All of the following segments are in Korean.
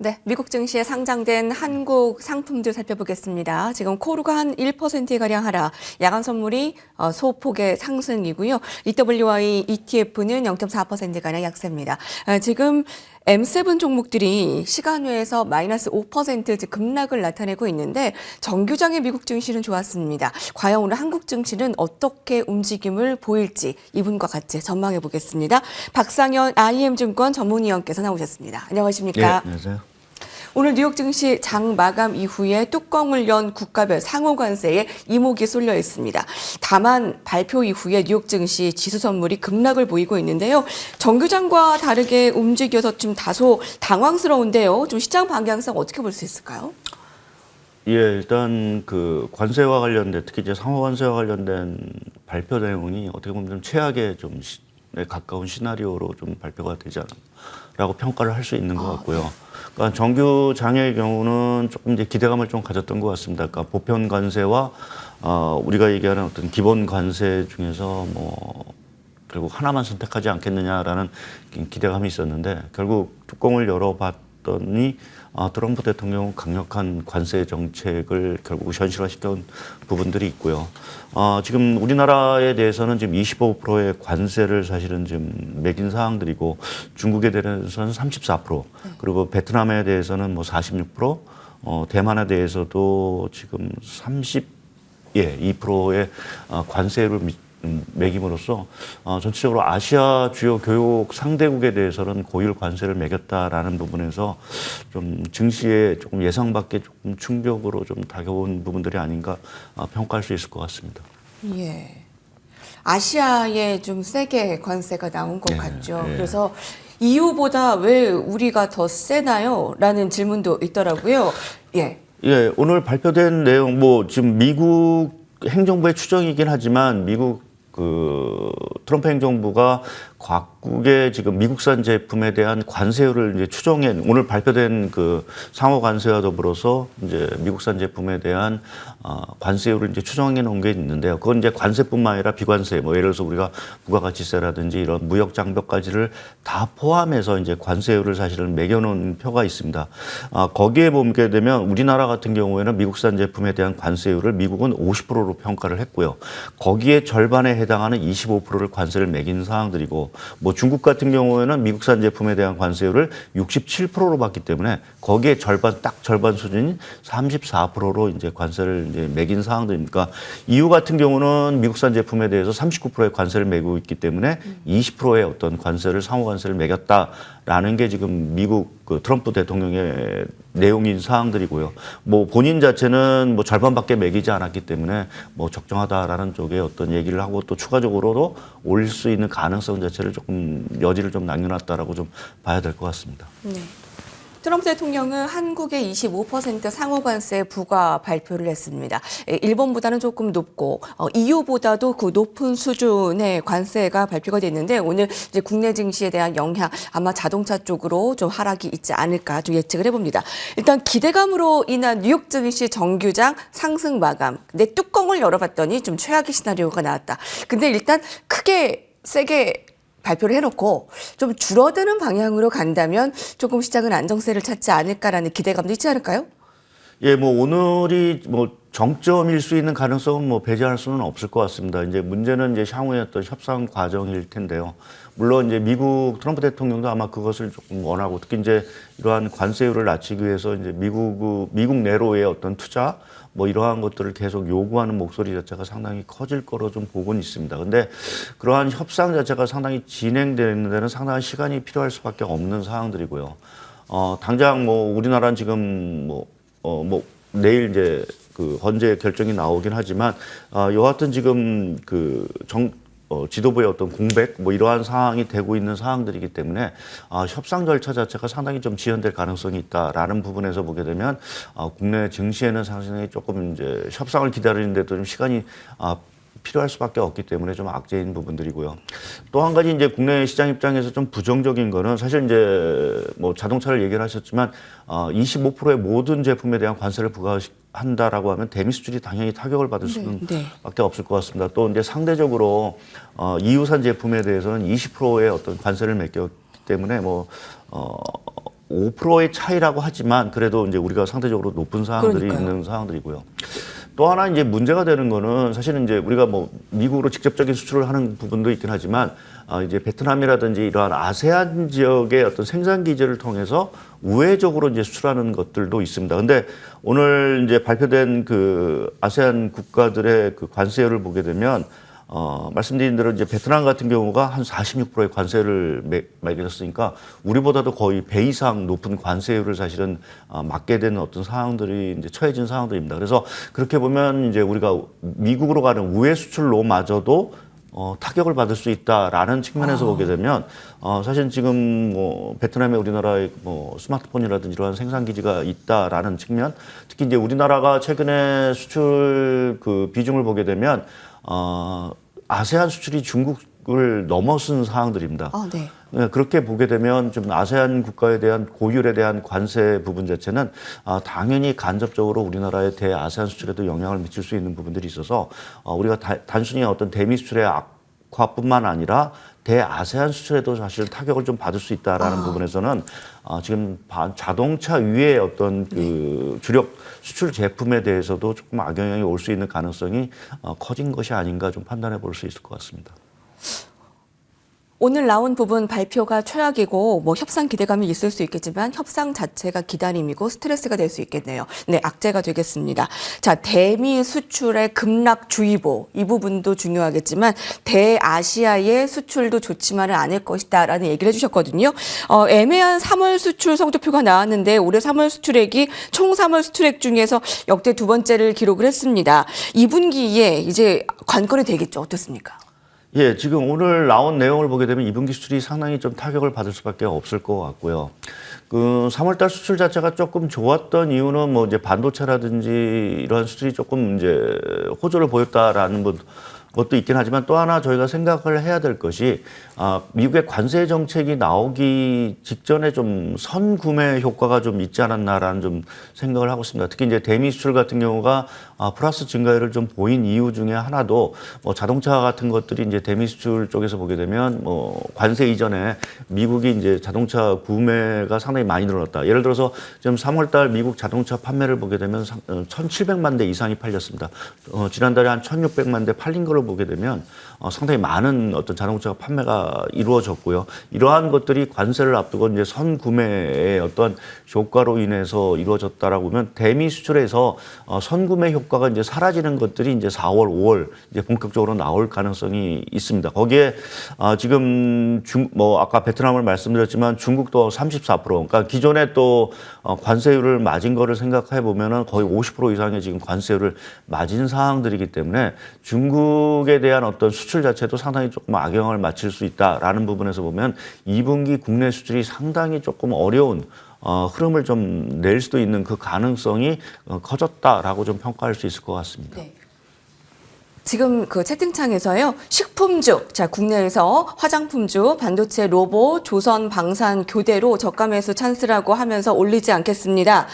네, 미국 증시에 상장된 한국 상품들 살펴보겠습니다. 지금 코루가 한 1%가량 하락, 야간 선물이 소폭의 상승이고요. EWI ETF는 0.4%가량 약세입니다. 지금 M7 종목들이 시간외에서 마이너스 5% 급락을 나타내고 있는데 정규장의 미국 증시는 좋았습니다. 과연 오늘 한국 증시는 어떻게 움직임을 보일지 이분과 같이 전망해 보겠습니다. 박상현 IM증권 전문위원께서 나오셨습니다. 안녕하십니까? 네, 안녕하세요. 오늘 뉴욕 증시 장 마감 이후에 뚜껑을 연 국가별 상호 관세에 이목이 쏠려 있습니다. 다만 발표 이후에 뉴욕 증시 지수 선물이 급락을 보이고 있는데요. 정규장과 다르게 움직여서 좀 다소 당황스러운데요. 좀 시장 방향성 어떻게 볼 수 있을까요? 예, 일단 그 관세와 관련된 특히 이제 상호 관세와 관련된 발표 내용이 어떻게 보면 좀 최악의 좀 가까운 시나리오로 좀 발표가 되지 않나라고 평가를 할 수 있는 것 같고요. 그러니까 정규 장의 경우는 조금 이제 기대감을 좀 가졌던 것 같습니다. 그러니까 보편 관세와 우리가 얘기하는 어떤 기본 관세 중에서 뭐 결국 하나만 선택하지 않겠느냐라는 기대감이 있었는데 결국 뚜껑을 열어봤더니 트럼프 대통령은 강력한 관세 정책을 결국 현실화시킨 부분들이 있고요. 지금 우리나라에 대해서는 지금 25%의 관세를 사실은 지금 매긴 사항들이고 중국에 대해서는 34%, 그리고 베트남에 대해서는 뭐 46%, 대만에 대해서도 지금 2%의 관세를 매김으로써 전체적으로 아시아 주요 교육 상대국에 대해서는 고율 관세를 매겼다라는 부분에서 좀 증시에 조금 예상 밖의 조금 충격으로 좀 다가온 부분들이 아닌가 평가할 수 있을 것 같습니다. 예. 아시아에 좀 세게 관세가 나온 것 같죠. 예. 그래서 EU보다 왜 우리가 더 세나요? 라는 질문도 있더라고요. 예. 예, 오늘 발표된 내용 뭐 지금 미국 행정부의 추정이긴 하지만 미국 트럼프 행정부가 각국의 지금 미국산 제품에 대한 관세율을 이제 오늘 발표된 그 상호 관세와 더불어서 이제 미국산 제품에 대한 관세율을 이제 추정해 놓은 게 있는데요. 그건 이제 관세뿐만 아니라 비관세, 뭐 예를 들어서 우리가 부가가치세라든지 이런 무역 장벽까지를 다 포함해서 이제 관세율을 사실은 매겨놓은 표가 있습니다. 거기에 보게 되면 우리나라 같은 경우에는 미국산 제품에 대한 관세율을 미국은 50%로 평가를 했고요. 거기에 절반에 해당하는 25%를 관세를 매긴 사항들이고, 뭐 중국 같은 경우에는 미국산 제품에 대한 관세율을 67%로 받기 때문에 거기에 딱 절반 수준인 34%로 이제 관세를 이제 매긴 사항들입니까? EU 같은 경우는 미국산 제품에 대해서 39%의 관세를 매기고 있기 때문에 20%의 어떤 상호 관세를 매겼다라는 게 지금 미국 트럼프 대통령의 내용인 사항들이고요. 뭐 본인 자체는 뭐 절반밖에 매기지 않았기 때문에 뭐 적정하다라는 쪽에 어떤 얘기를 하고 또 추가적으로도 올릴 수 있는 가능성 자체를 조금 여지를 좀 남겨놨다라고 좀 봐야 될 것 같습니다. 네. 트럼프 대통령은 한국의 25% 상호관세 부과 발표를 했습니다. 일본보다는 조금 높고 EU보다도 그 높은 수준의 관세가 발표가 됐는데 오늘 이제 국내 증시에 대한 영향 아마 자동차 쪽으로 좀 하락이 있지 않을까 좀 예측을 해봅니다. 일단 기대감으로 인한 뉴욕 증시 정규장 상승 마감. 근데 뚜껑을 열어봤더니 좀 최악의 시나리오가 나왔다. 근데 일단 크게 세게 발표를 해놓고 좀 줄어드는 방향으로 간다면 조금 시장은 안정세를 찾지 않을까라는 기대감도 있지 않을까요? 예, 뭐 오늘이 뭐 정점일 수 있는 가능성은 뭐 배제할 수는 없을 것 같습니다. 이제 문제는 이제 향후의 어떤 협상 과정일 텐데요. 물론 이제 미국 트럼프 대통령도 아마 그것을 조금 원하고 특히 이제 이러한 관세율을 낮추기 위해서 이제 미국 내로의 어떤 투자 뭐 이러한 것들을 계속 요구하는 목소리 자체가 상당히 커질 거로 좀 보고는 있습니다. 근데 그러한 협상 자체가 상당히 진행되는 데는 상당한 시간이 필요할 수밖에 없는 사항들이고요. 당장 뭐 우리나라는 지금 뭐 내일 이제 그 헌재 결정이 나오긴 하지만 여하튼 지금 지도부의 어떤 공백 뭐 이러한 상황이 되고 있는 상황들이기 때문에 협상 절차 자체가 상당히 좀 지연될 가능성이 있다라는 부분에서 보게 되면 국내 증시에는 상당히 조금 이제 협상을 기다리는데도 좀 시간이 필요할 수밖에 없기 때문에 좀 악재인 부분들이고요. 또 한 가지 이제 국내 시장 입장에서 좀 부정적인 거는 사실 이제 뭐 자동차를 얘기를 하셨지만 25%의 모든 제품에 대한 관세를 부과한다라고 하면 대미 수출이 당연히 타격을 받을 수밖에 없을 것 같습니다. 또 이제 상대적으로 EU산 제품에 대해서는 20%의 어떤 관세를 매겼기 때문에 5%의 차이라고 하지만 그래도 이제 우리가 상대적으로 높은 사항들이 그러니까요. 있는 사항들이고요. 또 하나 이제 문제가 되는 거는 사실은 이제 우리가 뭐 미국으로 직접적인 수출을 하는 부분도 있긴 하지만 이제 베트남이라든지 이러한 아세안 지역의 어떤 생산 기지를 통해서 우회적으로 이제 수출하는 것들도 있습니다. 근데 오늘 이제 발표된 그 아세안 국가들의 그 관세율을 보게 되면 말씀드린 대로 이제 베트남 같은 경우가 한 46%의 관세를 매겼으니까 우리보다도 거의 배 이상 높은 관세율을 사실은 맞게 되는 어떤 상황들이 이제 처해진 상황들입니다. 그래서 그렇게 보면 이제 우리가 미국으로 가는 우회 수출로마저도 타격을 받을 수 있다라는 측면에서 보게 되면 사실 지금 뭐 베트남에 우리나라의 뭐 스마트폰이라든지 이러한 생산 기지가 있다라는 측면, 특히 이제 우리나라가 최근에 수출 그 비중을 보게 되면 아세안 수출이 중국을 넘어선 사항들입니다. 네. 네, 그렇게 보게 되면 좀 아세안 국가에 대한 고율에 대한 관세 부분 자체는 당연히 간접적으로 우리나라의 대아세안 수출에도 영향을 미칠 수 있는 부분들이 있어서 우리가 단순히 어떤 대미 수출의 악화뿐만 아니라 대아세안 수출에도 사실 타격을 좀 받을 수 있다라는 부분에서는 지금 자동차 위에 어떤 그 주력 수출 제품에 대해서도 조금 악영향이 올 수 있는 가능성이 커진 것이 아닌가 좀 판단해 볼 수 있을 것 같습니다. 오늘 나온 부분 발표가 최악이고 뭐 협상 기대감이 있을 수 있겠지만 협상 자체가 기다림이고 스트레스가 될 수 있겠네요. 네, 악재가 되겠습니다. 자, 대미 수출의 급락주의보 이 부분도 중요하겠지만 대아시아의 수출도 좋지만은 않을 것이다라는 얘기를 해주셨거든요. 애매한 3월 수출 성적표가 나왔는데 올해 3월 수출액이 총 3월 수출액 중에서 역대 두 번째를 기록을 했습니다. 2분기에 이제 관건이 되겠죠. 어떻습니까? 예, 지금 오늘 나온 내용을 보게 되면 2분기 수출이 상당히 좀 타격을 받을 수밖에 없을 것 같고요. 그 3월달 수출 자체가 조금 좋았던 이유는 뭐 이제 반도체라든지 이러한 수출이 조금 이제 호조를 보였다라는 것도 있긴 하지만 또 하나 저희가 생각을 해야 될 것이 미국의 관세 정책이 나오기 직전에 좀 선구매 효과가 좀 있지 않았나라는 좀 생각을 하고 있습니다. 특히 이제 대미 수출 같은 경우가 플러스 증가율을 좀 보인 이유 중에 하나도 뭐 자동차 같은 것들이 이제 대미 수출 쪽에서 보게 되면 뭐 관세 이전에 미국이 이제 자동차 구매가 상당히 많이 늘어났다. 예를 들어서 지금 3월달 미국 자동차 판매를 보게 되면 1,700만 대 이상이 팔렸습니다. 지난달에 한 1,600만 대 팔린 걸로 보게 되면 상당히 많은 어떤 자동차 판매가 이루어졌고요. 이러한 것들이 관세를 앞두고 이제 선구매의 어떤 효과로 인해서 이루어졌다라고 보면 대미 수출에서 선구매 효과가 이제 사라지는 것들이 이제 4월, 5월 이제 본격적으로 나올 가능성이 있습니다. 거기에 지금 뭐 아까 베트남을 말씀드렸지만 중국도 34%, 그러니까 기존에 또 관세율을 맞은 거를 생각해 보면은 거의 50% 이상의 지금 관세율을 맞은 상황들이기 때문에 중국에 대한 어떤 수출 자체도 상당히 조금 악영향을 미칠 수 있다라는 부분에서 보면 2분기 국내 수출이 상당히 조금 어려운 흐름을 좀 낼 수도 있는 그 가능성이 커졌다라고 좀 평가할 수 있을 것 같습니다. 네. 지금 그 채팅창에서요, 식품주, 자, 국내에서 화장품주, 반도체, 로봇, 조선, 방산, 교대로 저가 매수 찬스라고 하면서 올리지 않겠습니까?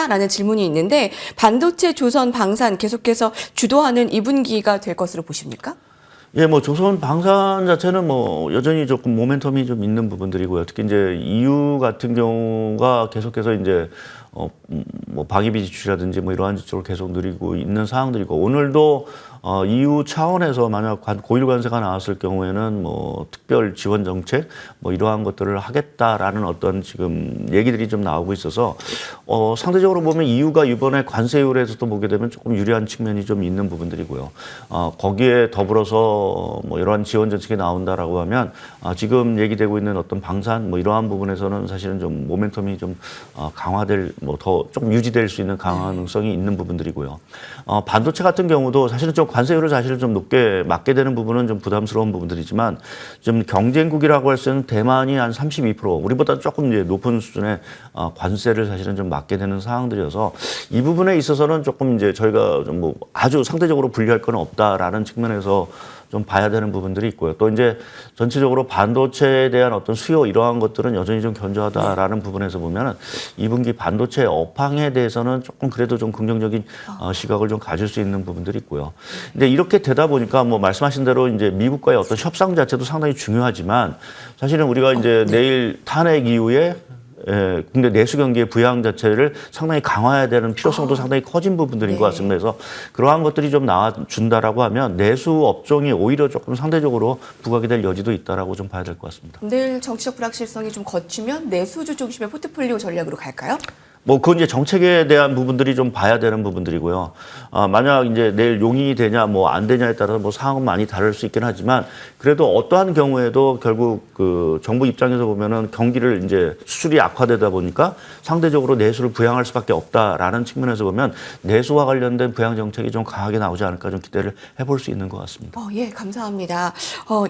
라는 질문이 있는데, 반도체, 조선, 방산 계속해서 주도하는 2분기가 될 것으로 보십니까? 예, 뭐 조선 방산 자체는 뭐 여전히 조금 모멘텀이 좀 있는 부분들이고요. 특히 이제 EU 같은 경우가 계속해서 이제 뭐 방위비 지출이라든지 뭐 이러한 지출을 계속 늘리고 있는 상황들이고 오늘도 EU 차원에서 만약 고율 관세가 나왔을 경우에는 뭐 특별 지원 정책 뭐 이러한 것들을 하겠다라는 어떤 지금 얘기들이 좀 나오고 있어서 상대적으로 보면 EU가 이번에 관세율에서도 보게 되면 조금 유리한 측면이 좀 있는 부분들이고요. 거기에 더불어서 뭐 이러한 지원 정책이 나온다라고 하면 지금 얘기되고 있는 어떤 방산 뭐 이러한 부분에서는 사실은 좀 모멘텀이 좀 강화될 뭐 더 조금 유지될 수 있는 가능성이 있는 부분들이고요. 반도체 같은 경우도 사실은 좀 관세율을 사실은 좀 높게 맞게 되는 부분은 좀 부담스러운 부분들이지만 좀 경쟁국이라고 할 수 있는 대만이 한 32% 우리보다 조금 이제 높은 수준의 관세를 사실은 좀 맞게 되는 상황들이어서 이 부분에 있어서는 조금 이제 저희가 좀 뭐 아주 상대적으로 불리할 건 없다라는 측면에서 좀 봐야 되는 부분들이 있고요. 또 이제 전체적으로 반도체에 대한 어떤 수요 이러한 것들은 여전히 좀 견조하다라는 부분에서 보면은 2분기 반도체 업황에 대해서는 조금 그래도 좀 긍정적인 시각을 좀 가질 수 있는 부분들이 있고요. 근데 이렇게 되다 보니까 뭐 말씀하신 대로 이제 미국과의 어떤 협상 자체도 상당히 중요하지만 사실은 우리가 이제 내일 탄핵 이후에 국내 내수 경기의 부양 자체를 상당히 강화해야 되는 필요성도 상당히 커진 부분들인 네. 것 같습니다. 그래서 그러한 것들이 좀 나와준다라고 하면 내수 업종이 오히려 조금 상대적으로 부각이 될 여지도 있다라고 좀 봐야 될 것 같습니다. 내일 정치적 불확실성이 좀 거치면 내수주 중심의 포트폴리오 전략으로 갈까요? 뭐 그건 이제 정책에 대한 부분들이 좀 봐야 되는 부분들이고요. 만약 이제 내일 용인이 되냐 뭐 안 되냐에 따라서 뭐 상황은 많이 다를 수 있긴 하지만 그래도 어떠한 경우에도 결국 그 정부 입장에서 보면은 경기를 이제 수출이 악화되다 보니까 상대적으로 내수를 부양할 수밖에 없다라는 측면에서 보면 내수와 관련된 부양 정책이 좀 강하게 나오지 않을까 좀 기대를 해볼 수 있는 것 같습니다. 예, 감사합니다.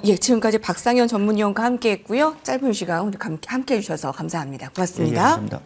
예, 지금까지 박상현 전문위원과 함께했고요. 짧은 시간 오늘 함께해 주셔서 감사합니다. 예, 고맙습니다. 감사합니다.